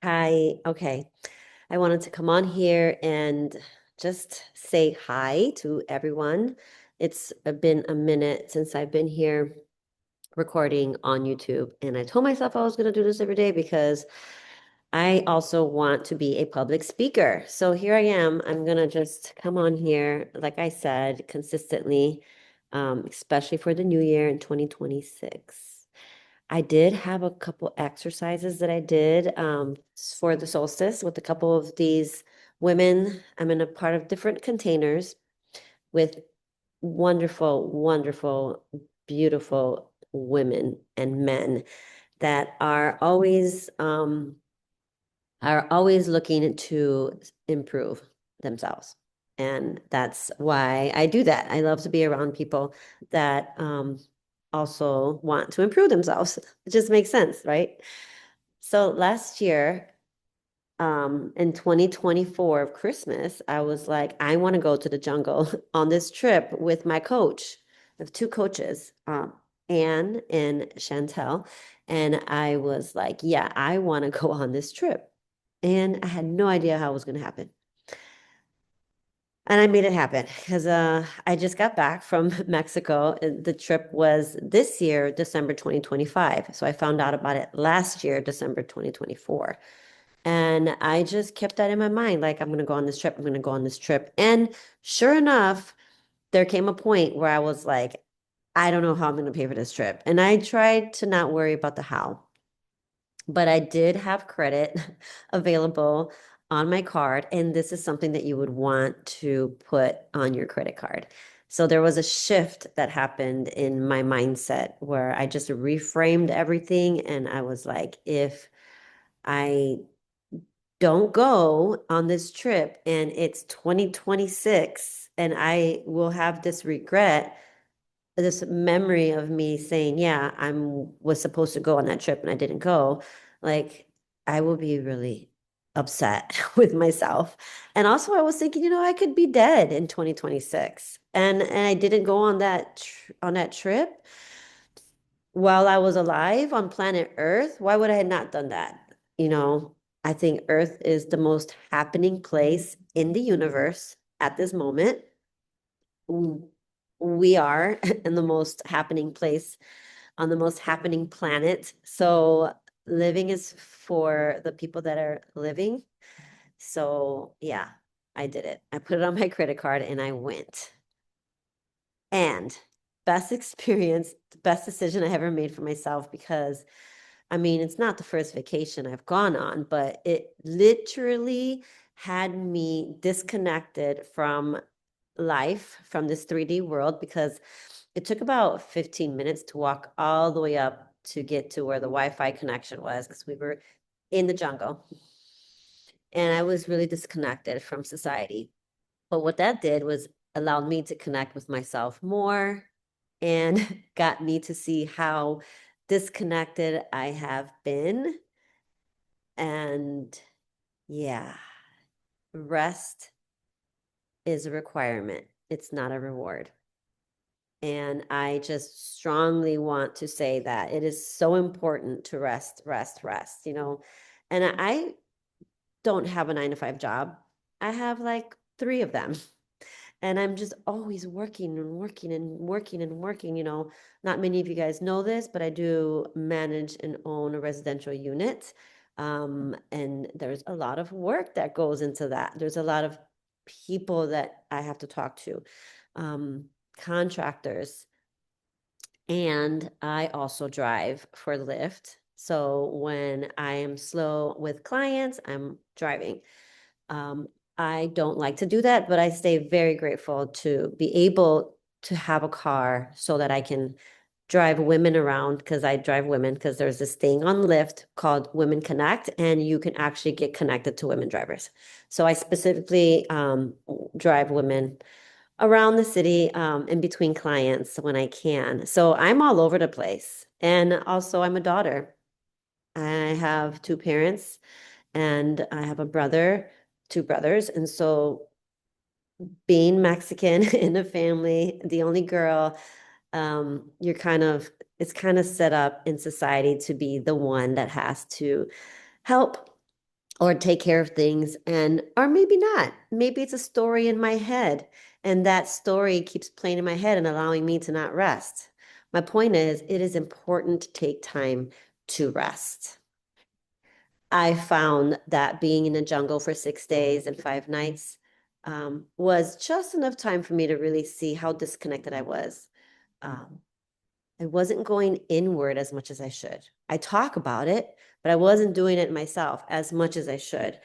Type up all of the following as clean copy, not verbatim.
Hi. Okay. I wanted to come on here and just say hi to everyone. It's been a minute since I've been here recording on YouTube, and I told myself I was going to do this every day because I also want to be a public speaker. So here I am. I'm going to just come on here, like I said, consistently, especially for the new year in 2026. I did have a couple exercises that I did for the solstice with a couple of these women. I'm in a part of different containers with wonderful, wonderful, beautiful women and men that are always looking to improve themselves. And that's why I do that. I love to be around people that also want to improve themselves. It just makes sense, right? So last year, in 2024 of Christmas, I was like, I want to go to the jungle on this trip with my coach. I have two coaches, Anne and Chantel. And I was like, yeah, I want to go on this trip. And I had no idea how it was going to happen. And I made it happen because I just got back from Mexico. The trip was this year, December 2025. So I found out about it last year, December 2024. And I just kept that in my mind, like, I'm going to go on this trip. I'm going to go on this trip. And sure enough, there came a point where I was like, I don't know how I'm going to pay for this trip. And I tried to not worry about the how, but I did have credit available on my card. And this is something that you would want to put on your credit card. So there was a shift that happened in my mindset where I just reframed everything. And I was like, if I don't go on this trip and it's 2026 and I will have this regret, this memory of me saying, yeah, I'm was supposed to go on that trip and I didn't go, like I will be really upset with myself. And also I was thinking, I could be dead in 2026. And I didn't go on on that trip while I was alive on planet Earth. Why would I have not done that? I think Earth is the most happening place in the universe at this moment. We are in the most happening place on the most happening planet. So living is for the people that are living. So yeah, I did it. I put it on my credit card and I went. And best experience, the best decision I ever made for myself because I mean, it's not the first vacation I've gone on, but it literally had me disconnected from life, from this 3D world, because it took about 15 minutes to walk all the way up to get to where the Wi-Fi connection was, because we were in the jungle. And I was really disconnected from society. But what that did was allowed me to connect with myself more and got me to see how disconnected I have been. And yeah, rest is a requirement, it's not a reward. And I just strongly want to say that it is so important to rest, rest, rest. And I don't have a 9 to 5 job. I have like three of them. And I'm just always working and working and working and working. Not many of you guys know this, but I do manage and own a residential unit. And there's a lot of work that goes into that. There's a lot of people that I have to talk to, contractors. And I also drive for Lyft. So when I am slow with clients, I'm driving. Um, I don't like to do that, but I stay very grateful to be able to have a car so that I can drive women around because I drive women because there's this thing on Lyft called Women Connect, and you can actually get connected to women drivers. So I specifically drive women around the city in between clients when I can. So I'm all over the place. And also, I'm a daughter. I have two parents and I have a brother, two brothers. And so being Mexican in a family, the only girl, it's kind of set up in society to be the one that has to help. or take care of things, and or maybe not. Maybe it's a story in my head, and that story keeps playing in my head and allowing me to not rest. My point is, it is important to take time to rest. I found that being in the jungle for 6 days and 5 nights was just enough time for me to really see how disconnected I was. Um, I wasn't going inward as much as I should. I talk about it, but I wasn't doing it myself as much as I should.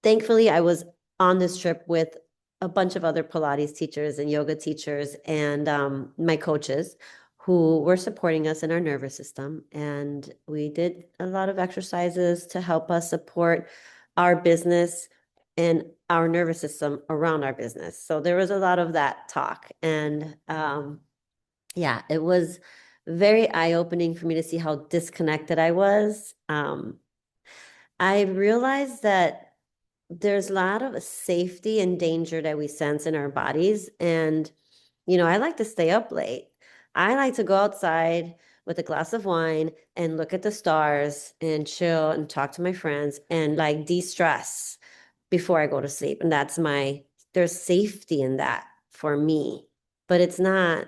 Thankfully, I was on this trip with a bunch of other Pilates teachers and yoga teachers and my coaches who were supporting us in our nervous system. And we did a lot of exercises to help us support our business and our nervous system around our business. So there was a lot of that talk. And yeah, it was very eye-opening for me to see how disconnected I was. I realized that there's a lot of safety and danger that we sense in our bodies. And, I like to stay up late. I like to go outside with a glass of wine and look at the stars and chill and talk to my friends and like de-stress before I go to sleep. And there's safety in that for me, but it's not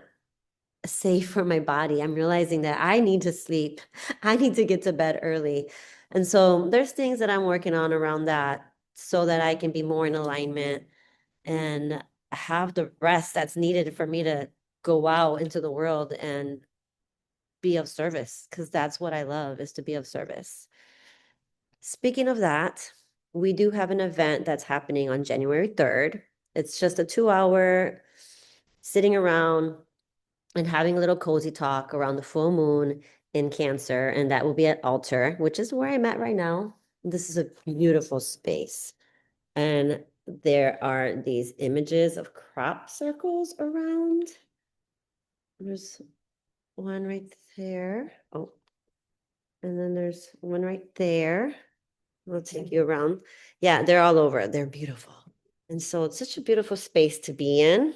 safe for my body. I'm realizing that I need to sleep. I need to get to bed early. And so there's things that I'm working on around that so that I can be more in alignment and have the rest that's needed for me to go out into the world and be of service, because that's what I love, is to be of service. Speaking of that, we do have an event that's happening on January 3rd. It's just a 2 hour sitting around and having a little cozy talk around the full moon in Cancer. And that will be at Altar, which is where I'm at right now. This is a beautiful space. And there are these images of crop circles around. There's one right there. Oh, and then there's one right there. I'll take you around. Yeah, they're all over. They're beautiful. And so it's such a beautiful space to be in.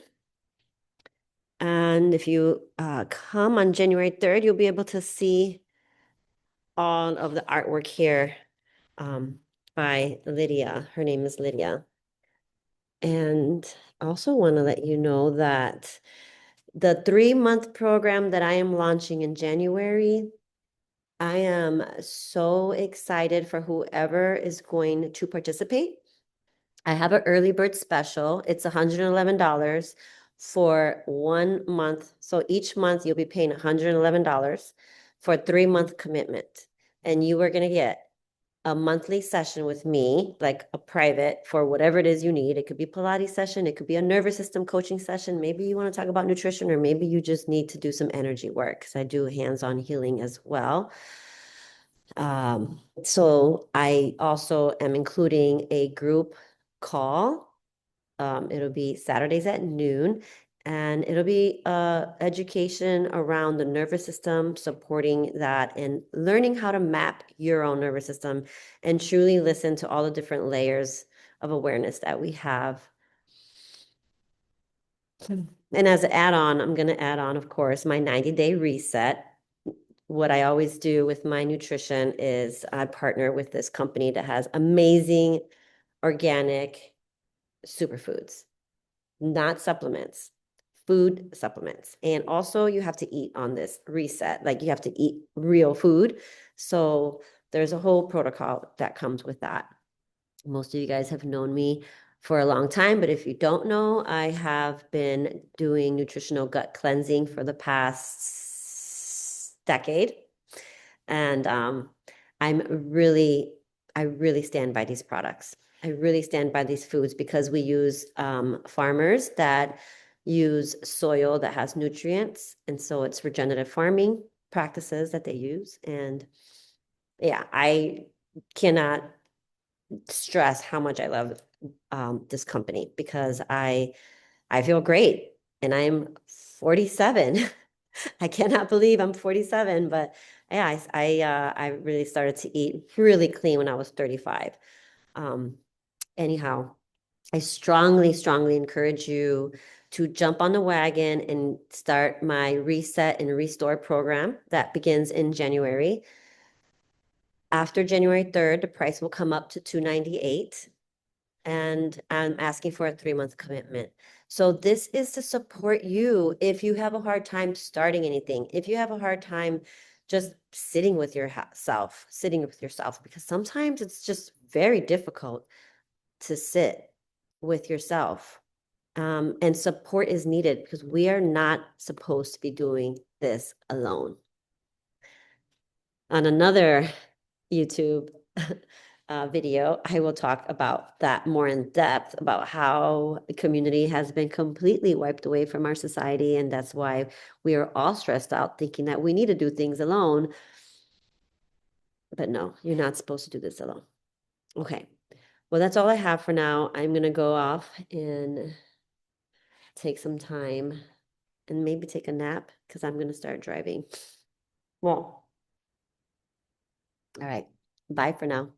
And if you come on January 3rd, you'll be able to see all of the artwork here by Lydia. Her name is Lydia. And I also want to let you know that the 3-month program that I am launching in January, I am so excited for whoever is going to participate. I have an early bird special. It's $111 for 1 month. So each month you'll be paying $111 for a 3-month commitment. And you are going to get a monthly session with me, like a private, for whatever it is you need. It could be Pilates session. It could be a nervous system coaching session. Maybe you want to talk about nutrition, or maybe you just need to do some energy work, because I do hands-on healing as well. So I also am including a group call. It'll be Saturdays at noon, and it'll be education around the nervous system, supporting that and learning how to map your own nervous system and truly listen to all the different layers of awareness that we have. And as an add-on, I'm going to add on, of course, my 90-day reset. What I always do with my nutrition is I partner with this company that has amazing organic superfoods, not supplements, food supplements. And also you have to eat on this reset, like you have to eat real food. So there's a whole protocol that comes with that. Most of you guys have known me for a long time, but if you don't know, I have been doing nutritional gut cleansing for the past decade. And I really stand by these products. I really stand by these foods because we use farmers that use soil that has nutrients. And so it's regenerative farming practices that they use. And yeah, I cannot stress how much I love this company, because I feel great, and I'm 47. I cannot believe I'm 47, but yeah, I really started to eat really clean when I was 35. Anyhow, I strongly, strongly encourage you to jump on the wagon and start my reset and restore program that begins in January. After January 3rd, the price will come up to $298. And I'm asking for a 3-month commitment. So this is to support you if you have a hard time starting anything, if you have a hard time just sitting with yourself, because sometimes it's just very difficult to sit with yourself. And support is needed because we are not supposed to be doing this alone. On another YouTube video, I will talk about that more in depth about how community has been completely wiped away from our society. And that's why we are all stressed out thinking that we need to do things alone. But no, you're not supposed to do this alone. Okay. Well, that's all I have for now. I'm going to go off and take some time and maybe take a nap because I'm going to start driving. Well, all right. Bye for now.